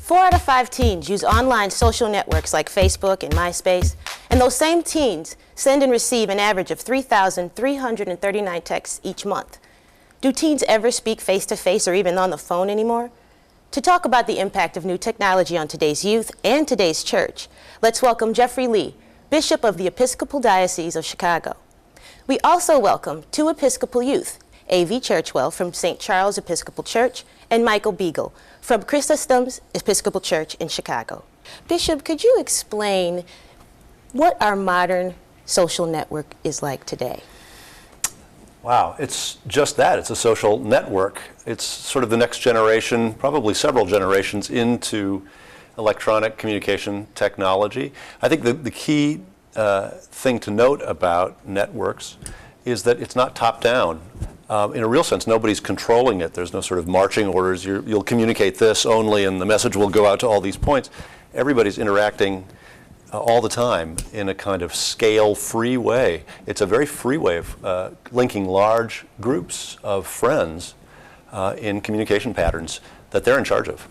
4 out of 5 teens use online social networks like Facebook and MySpace, and those same teens send and receive an average of 3,339 texts each month. Do teens ever speak face-to-face or even on the phone anymore? To talk about the impact of new technology on today's youth and today's church, let's welcome Jeffrey Lee, Bishop of the Episcopal Diocese of Chicago. We also welcome 2 Episcopal youth, A.V. Churchwell from St. Charles Episcopal Church and Michael Beagle from Chrysostom's Episcopal Church in Chicago. Bishop, could you explain what our modern social network is like today? Wow, it's just that. It's a social network. It's sort of the next generation, probably several generations into electronic communication technology. I think the key thing to note about networks is that it's not top-down. In a real sense, nobody's controlling it. There's no sort of marching orders. You'll communicate this only, and the message will go out to all these points. Everybody's interacting all the time in a kind of scale-free way. It's a very free way of linking large groups of friends in communication patterns that they're in charge of.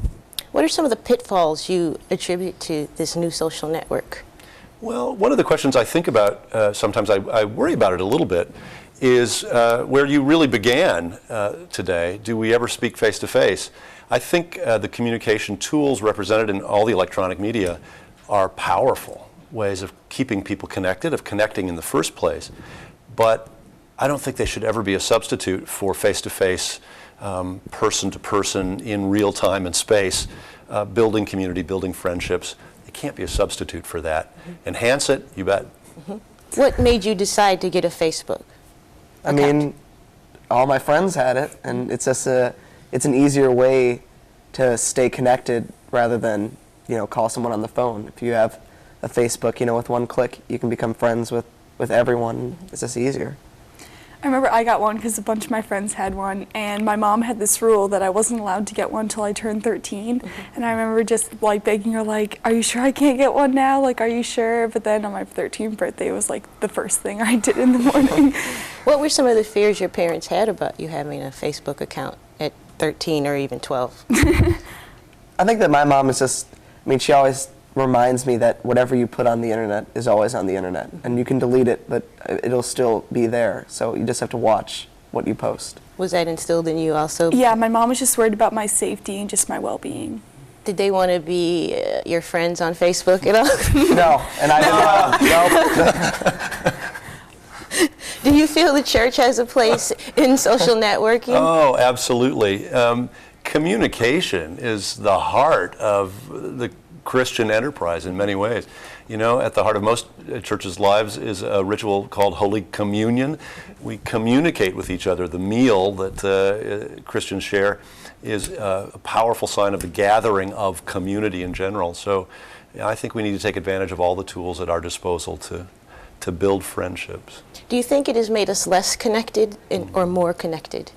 What are some of the pitfalls you attribute to this new social network? Well, one of the questions I think about, sometimes I worry about it a little bit, is where you really began today. Do we ever speak face-to-face? I think the communication tools represented in all the electronic media are powerful ways of keeping people connected, of connecting in the first place. But I don't think they should ever be a substitute for face-to-face, person-to-person, in real time and space, building community, building friendships. It can't be a substitute for that. Enhance it, you bet. What made you decide to get a Facebook account? I mean, all my friends had it, and it's just it's an easier way to stay connected rather than, call someone on the phone. If you have a Facebook, with one click, you can become friends with everyone. It's just easier. I remember I got one because a bunch of my friends had one, and my mom had this rule that I wasn't allowed to get one until I turned 13. And I remember just begging her, are you sure I can't get one now? Are you sure? But then on my 13th birthday, it was the first thing I did in the morning. What were some of the fears your parents had about you having a Facebook account at 13 or even 12? I think that my mom is just, she always reminds me that whatever you put on the internet is always on the internet, and you can delete it, but it'll still be there. So you just have to watch what you post. Was that instilled in you also? Yeah, my mom was just worried about my safety and just my well-being. Did they want to be your friends on Facebook at all? No, and I didn't. No. Do you feel the church has a place in social networking? Oh, absolutely. Communication is the heart of the Christian enterprise in many ways. At the heart of most churches' lives is a ritual called Holy Communion. We communicate with each other. The meal that Christians share is a powerful sign of the gathering of community in general. So I think we need to take advantage of all the tools at our disposal to build friendships. Do you think it has made us less connected or more connected?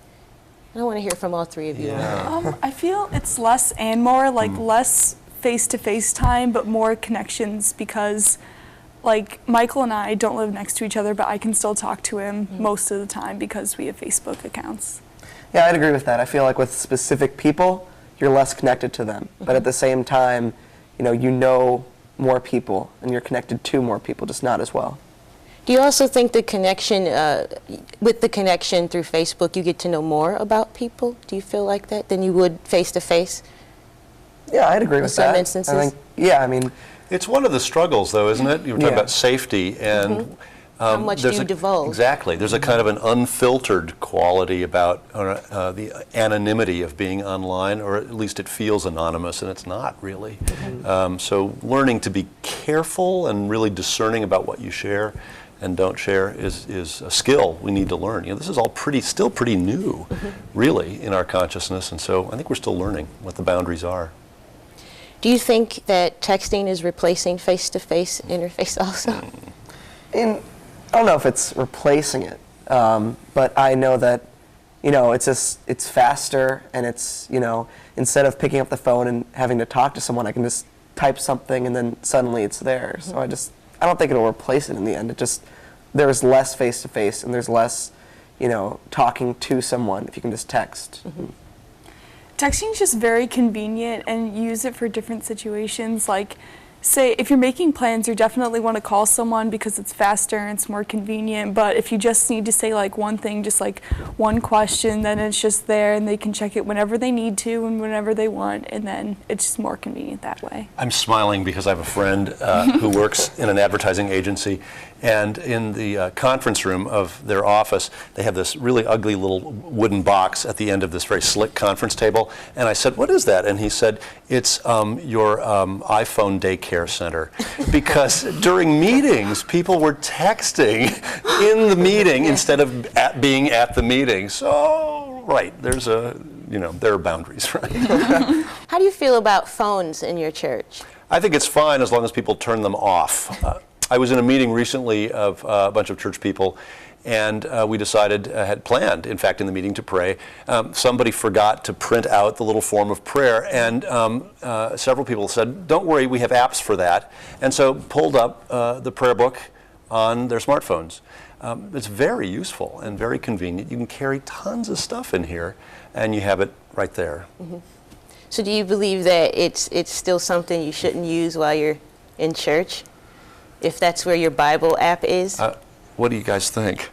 I want to hear from all three of you. Yeah. I feel it's less and more, less face-to-face time, but more connections, because Michael and I don't live next to each other, but I can still talk to him most of the time because we have Facebook accounts. Yeah, I'd agree with that. I feel like with specific people, you're less connected to them. But at the same time, you know more people, and you're connected to more people, just not as well. Do you also think the connection, with the connection through Facebook, you get to know more about people? Do you feel like that than you would face-to-face? Yeah, I'd agree with that. In some instances? It's one of the struggles, though, isn't it? You were talking about safety and how much do you divulge? Exactly. There's a kind of an unfiltered quality about the anonymity of being online, or at least it feels anonymous, and it's not really. So learning to be careful and really discerning about what you share and don't share is a skill we need to learn. This is all still pretty new, really, in our consciousness, and so I think we're still learning what the boundaries are. Do you think that texting is replacing face-to-face interface also? I don't know if it's replacing it, but I know that, it's faster, and it's, instead of picking up the phone and having to talk to someone, I can just type something and then suddenly it's there. So I don't think it'll replace it in the end. There's less face-to-face, and there's less, talking to someone if you can just text. Texting is just very convenient, and use it for different situations. Like, say, if you're making plans, you definitely want to call someone because it's faster and it's more convenient. But if you just need to say like one thing, just like one question, then it's just there and they can check it whenever they need to and whenever they want, and then it's just more convenient that way. I'm smiling because I have a friend who works in an advertising agency, and in the conference room of their office, they have this really ugly little wooden box at the end of this very slick conference table. And I said, "What is that?" And he said, "It's your iPhone daycare center." Because during meetings, people were texting in the meeting instead of being at the meeting. So, right, there's there are boundaries, right? How do you feel about phones in your church? I think it's fine as long as people turn them off. I was in a meeting recently of a bunch of church people, and we decided, had planned, in fact, in the meeting to pray. Somebody forgot to print out the little form of prayer, and several people said, "Don't worry, we have apps for that," and so pulled up the prayer book on their smartphones. It's very useful and very convenient. You can carry tons of stuff in here, and you have it right there. Mm-hmm. So do you believe that it's still something you shouldn't use while you're in church, if that's where your Bible app is? What do you guys think?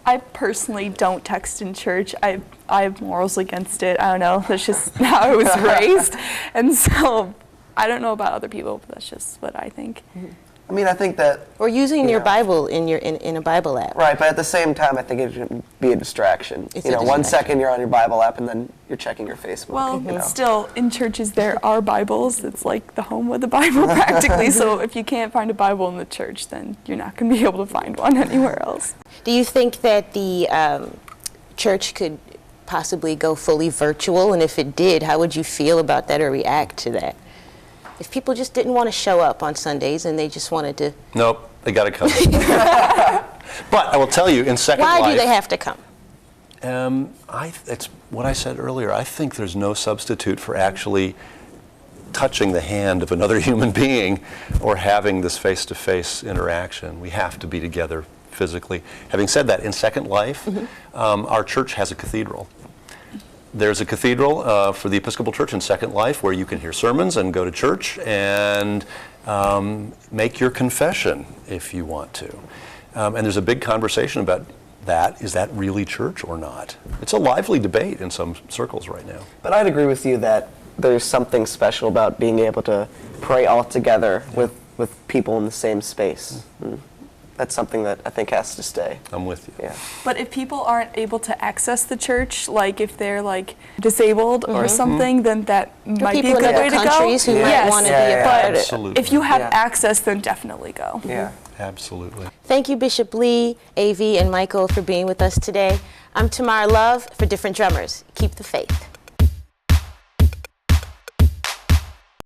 I personally don't text in church. I have morals against it. I don't know. That's just how I was raised. And so I don't know about other people, but that's just what I think. I mean, I think that... Or using your Bible in a Bible app. Right, but at the same time, I think it should be a distraction. It's you know, a 1 distraction. second you're on your Bible app, and then you're checking your Facebook. Well, you know? still, in churches there are Bibles. It's like the home of the Bible practically. So if you can't find a Bible in the church, then you're not going to be able to find one anywhere else. Do you think that the church could possibly go fully virtual? And if it did, how would you feel about that or react to that? If people just didn't want to show up on Sundays and they just wanted to... Nope, they got to come. But I will tell you, in Second Life... Why do they have to come? It's what I said earlier. I think there's no substitute for actually touching the hand of another human being or having this face-to-face interaction. We have to be together physically. Having said that, in Second Life, our church has a cathedral. There's a cathedral for the Episcopal Church in Second Life where you can hear sermons and go to church and make your confession if you want to. And there's a big conversation about that. Is that really church or not? It's a lively debate in some circles right now. But I'd agree with you that there's something special about being able to pray all together with people in the same space. That's something that I think has to stay. I'm with you. Yeah. But if people aren't able to access the church, like if they're like disabled or something, then that might be a People good in way other to go. countries who might want to be a part of it. Absolutely. If you have Yeah. access, then definitely go. Yeah. Absolutely. Thank you, Bishop Lee, AV, and Michael for being with us today. I'm Tamara Love for Different Drummers. Keep the faith.